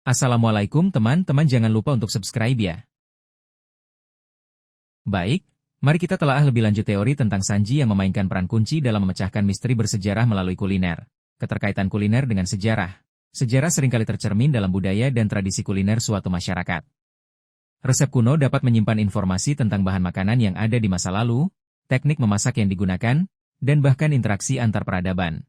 Assalamualaikum teman-teman, jangan lupa untuk subscribe ya. Baik, mari kita telaah lebih lanjut teori tentang Sanji yang memainkan peran kunci dalam memecahkan misteri bersejarah melalui kuliner. Keterkaitan kuliner dengan sejarah. Sejarah seringkali tercermin dalam budaya dan tradisi kuliner suatu masyarakat. Resep kuno dapat menyimpan informasi tentang bahan makanan yang ada di masa lalu, teknik memasak yang digunakan, dan bahkan interaksi antar peradaban.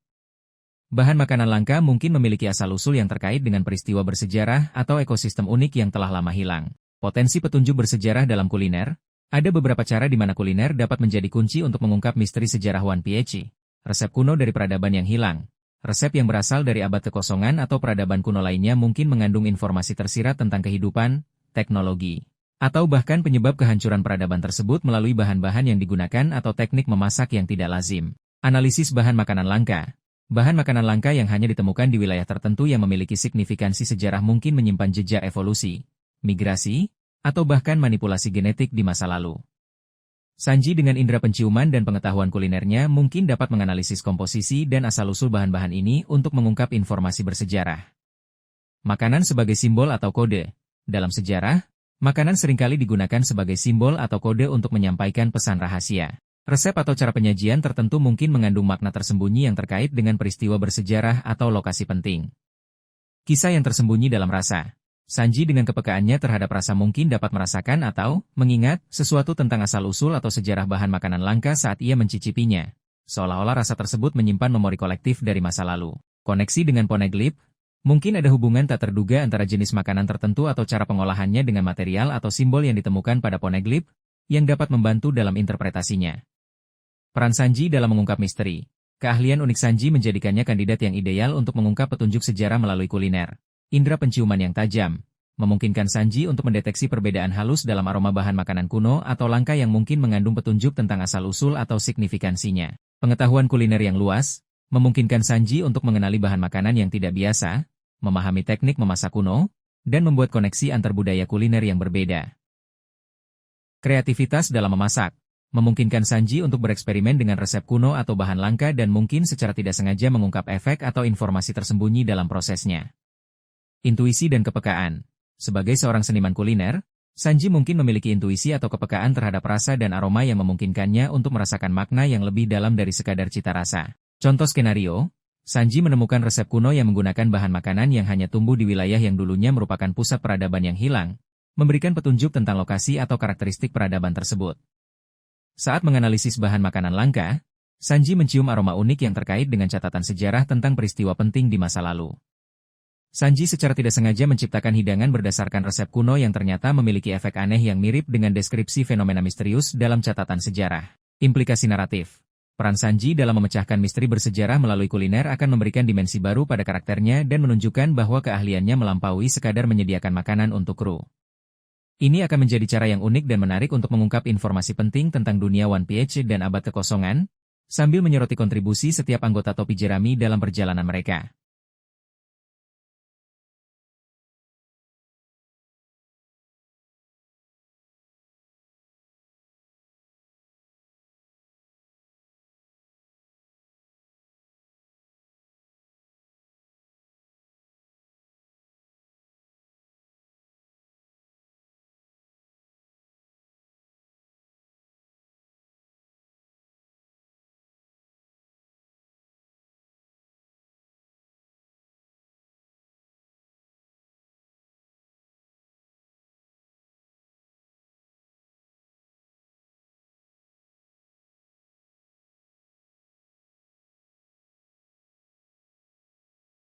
Bahan makanan langka mungkin memiliki asal-usul yang terkait dengan peristiwa bersejarah atau ekosistem unik yang telah lama hilang. Potensi petunjuk bersejarah dalam kuliner. Ada beberapa cara di mana kuliner dapat menjadi kunci untuk mengungkap misteri sejarah One Piece. Resep kuno dari peradaban yang hilang. Resep yang berasal dari abad kekosongan atau peradaban kuno lainnya mungkin mengandung informasi tersirat tentang kehidupan, teknologi, atau bahkan penyebab kehancuran peradaban tersebut melalui bahan-bahan yang digunakan atau teknik memasak yang tidak lazim. Analisis bahan makanan langka. Bahan makanan langka yang hanya ditemukan di wilayah tertentu yang memiliki signifikansi sejarah mungkin menyimpan jejak evolusi, migrasi, atau bahkan manipulasi genetik di masa lalu. Sanji dengan indera penciuman dan pengetahuan kulinernya mungkin dapat menganalisis komposisi dan asal-usul bahan-bahan ini untuk mengungkap informasi bersejarah. Makanan sebagai simbol atau kode. Dalam sejarah, makanan seringkali digunakan sebagai simbol atau kode untuk menyampaikan pesan rahasia. Resep atau cara penyajian tertentu mungkin mengandung makna tersembunyi yang terkait dengan peristiwa bersejarah atau lokasi penting. Kisah yang tersembunyi dalam rasa. Sanji dengan kepekaannya terhadap rasa mungkin dapat merasakan atau mengingat sesuatu tentang asal-usul atau sejarah bahan makanan langka saat ia mencicipinya. Seolah-olah rasa tersebut menyimpan memori kolektif dari masa lalu. Koneksi dengan poneglyph. Mungkin ada hubungan tak terduga antara jenis makanan tertentu atau cara pengolahannya dengan material atau simbol yang ditemukan pada poneglyph yang dapat membantu dalam interpretasinya. Peran Sanji dalam mengungkap misteri. Keahlian unik Sanji menjadikannya kandidat yang ideal untuk mengungkap petunjuk sejarah melalui kuliner. Indera penciuman yang tajam memungkinkan Sanji untuk mendeteksi perbedaan halus dalam aroma bahan makanan kuno atau langka yang mungkin mengandung petunjuk tentang asal-usul atau signifikansinya. Pengetahuan kuliner yang luas memungkinkan Sanji untuk mengenali bahan makanan yang tidak biasa, memahami teknik memasak kuno, dan membuat koneksi antar budaya kuliner yang berbeda. Kreativitas dalam memasak memungkinkan Sanji untuk bereksperimen dengan resep kuno atau bahan langka dan mungkin secara tidak sengaja mengungkap efek atau informasi tersembunyi dalam prosesnya. Intuisi dan kepekaan. Sebagai seorang seniman kuliner, Sanji mungkin memiliki intuisi atau kepekaan terhadap rasa dan aroma yang memungkinkannya untuk merasakan makna yang lebih dalam dari sekadar cita rasa. Contoh skenario, Sanji menemukan resep kuno yang menggunakan bahan makanan yang hanya tumbuh di wilayah yang dulunya merupakan pusat peradaban yang hilang, memberikan petunjuk tentang lokasi atau karakteristik peradaban tersebut. Saat menganalisis bahan makanan langka, Sanji mencium aroma unik yang terkait dengan catatan sejarah tentang peristiwa penting di masa lalu. Sanji secara tidak sengaja menciptakan hidangan berdasarkan resep kuno yang ternyata memiliki efek aneh yang mirip dengan deskripsi fenomena misterius dalam catatan sejarah. Implikasi naratif. Peran Sanji dalam memecahkan misteri bersejarah melalui kuliner akan memberikan dimensi baru pada karakternya dan menunjukkan bahwa keahliannya melampaui sekadar menyediakan makanan untuk kru. Ini akan menjadi cara yang unik dan menarik untuk mengungkap informasi penting tentang dunia One Piece dan abad kekosongan, sambil menyoroti kontribusi setiap anggota topi jerami dalam perjalanan mereka.